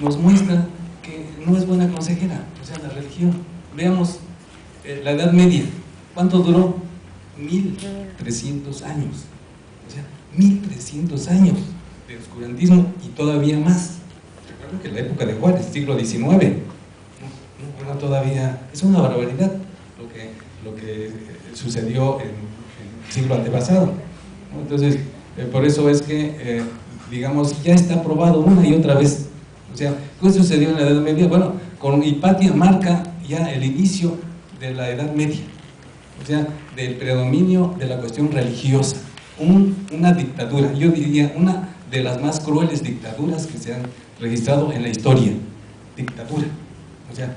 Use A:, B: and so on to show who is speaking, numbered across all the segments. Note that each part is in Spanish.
A: nos muestra que no es buena consejera, o sea, la religión. Veamos la Edad Media, ¿cuánto duró? 1300 años, o sea, 1300 años de oscurantismo y todavía más. Recuerden que la época de Juárez, siglo XIX, bueno, todavía es una barbaridad lo que sucedió en el siglo antepasado, ¿no? Entonces, por eso es que, digamos, ya está probado una y otra vez. O sea, ¿qué sucedió en la Edad Media? Bueno, con Hipatia marca ya el inicio de la Edad Media, o sea, del predominio de la cuestión religiosa, una dictadura, yo diría una de las más crueles dictaduras que se han registrado en la historia, dictadura. O sea,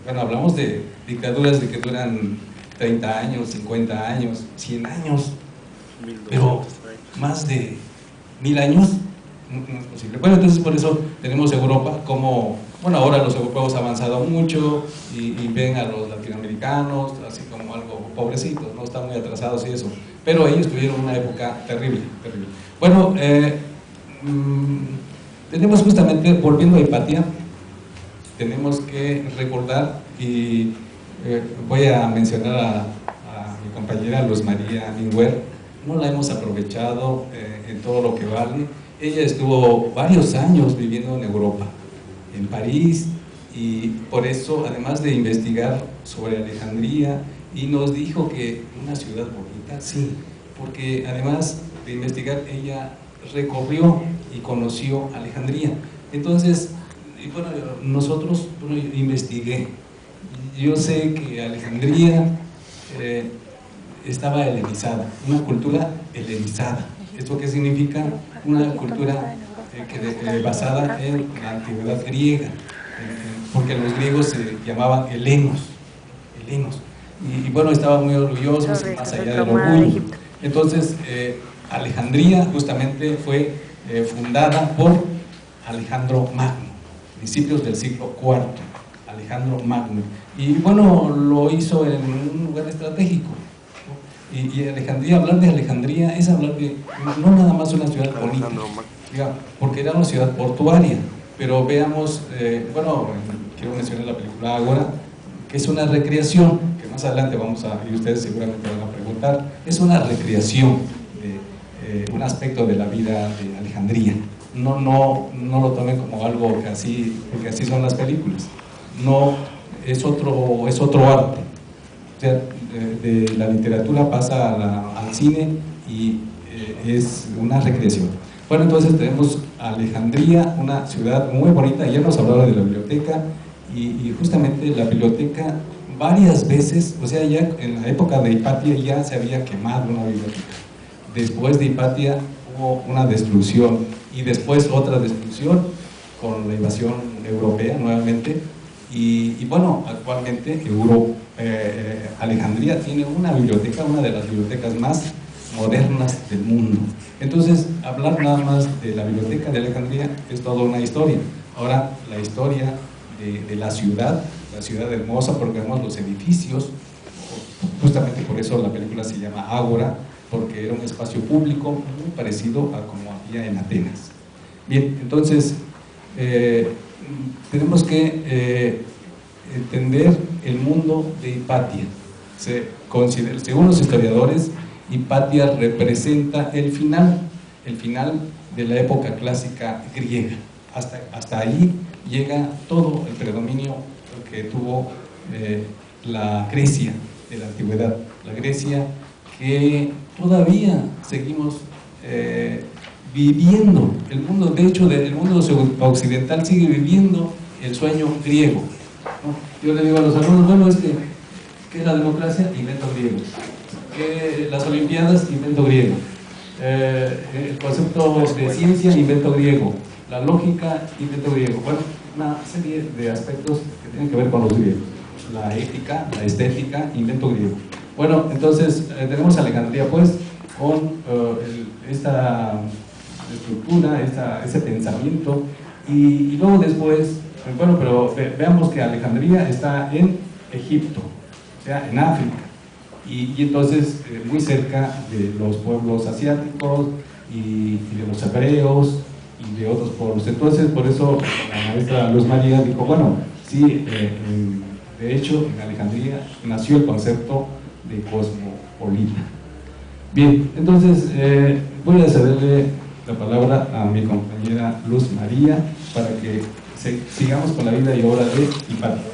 A: bueno, hablamos de dictaduras de que duran 30 años, 50 años, 100 años, pero más de 1000 años no es posible. Bueno, entonces por eso tenemos Europa como, bueno, ahora los europeos han avanzado mucho y ven a los latinoamericanos así como algo pobrecitos, no están muy atrasados y eso, pero ellos tuvieron una época terrible, terrible. Bueno, tenemos justamente, volviendo a Hipatia, tenemos que recordar y voy a mencionar a mi compañera Luz María Minguer. No la hemos aprovechado en todo lo que vale. Ella estuvo varios años viviendo en Europa, en París, y por eso, además de investigar sobre Alejandría, y nos dijo que una ciudad bonita, sí, porque además de investigar, ella recorrió y conoció Alejandría. Entonces, bueno, nosotros, bueno, yo investigué. Yo sé que Alejandría estaba helenizada, una cultura helenizada. ¿Esto qué significa? Una cultura basada en la antigüedad griega, porque los griegos se llamaban helenos. Y bueno, estaban muy orgullosos, más allá del orgullo. Entonces, Alejandría justamente fue fundada por Alejandro Magno, principios del siglo IV, Alejandro Magno. Y bueno, lo hizo en un lugar estratégico. Y Alejandría, hablar de Alejandría es hablar de no nada más una ciudad bonita, digamos, porque era una ciudad portuaria, pero veamos, bueno, quiero mencionar la película Ágora, que es una recreación, que más adelante vamos a, y ustedes seguramente van a preguntar, es una recreación de un aspecto de la vida de Alejandría. No lo tomen como algo que así, porque así son las películas, no, es otro arte. O sea, de la literatura pasa al cine y es una recreación. Bueno, entonces tenemos Alejandría, una ciudad muy bonita. Ya nos hablaba de la biblioteca y justamente la biblioteca varias veces, o sea, ya en la época de Hipatia ya se había quemado una biblioteca. Después de Hipatia hubo una destrucción y después otra destrucción con la invasión europea nuevamente. Y bueno, actualmente Alejandría tiene una biblioteca, una de las bibliotecas más modernas del mundo. Entonces, hablar nada más de la biblioteca de Alejandría es toda una historia. Ahora, la historia de la ciudad hermosa, porque vemos los edificios, justamente por eso la película se llama Ágora, porque era un espacio público muy parecido a como había en Atenas. Bien, entonces, tenemos que entender el mundo de Hipatia. Según los historiadores, Hipatia representa el final de la época clásica griega. Hasta ahí llega todo el predominio que tuvo la Grecia de la antigüedad, la Grecia que todavía seguimos viviendo. El mundo, de hecho, el mundo occidental sigue viviendo el sueño griego, ¿no? Yo le digo a los alumnos, bueno, ¿qué es la democracia? Invento griego. ¿Qué las olimpiadas? Invento griego. El concepto de ciencia, invento griego. La lógica, invento griego. Bueno, una serie de aspectos que tienen que ver con los griegos. La ética, la estética, invento griego. Bueno, entonces tenemos a Alejandría pues con esta estructura, ese pensamiento y luego después, bueno, pero veamos que Alejandría está en Egipto, o sea, en África, y entonces muy cerca de los pueblos asiáticos y de los hebreos y de otros pueblos. Entonces, por eso la maestra Luz María dijo, bueno, sí, de hecho, en Alejandría nació el concepto de cosmopolita. Bien, entonces voy a cederle la palabra a mi compañera Luz María para que sigamos con la vida y obra de Hipátito.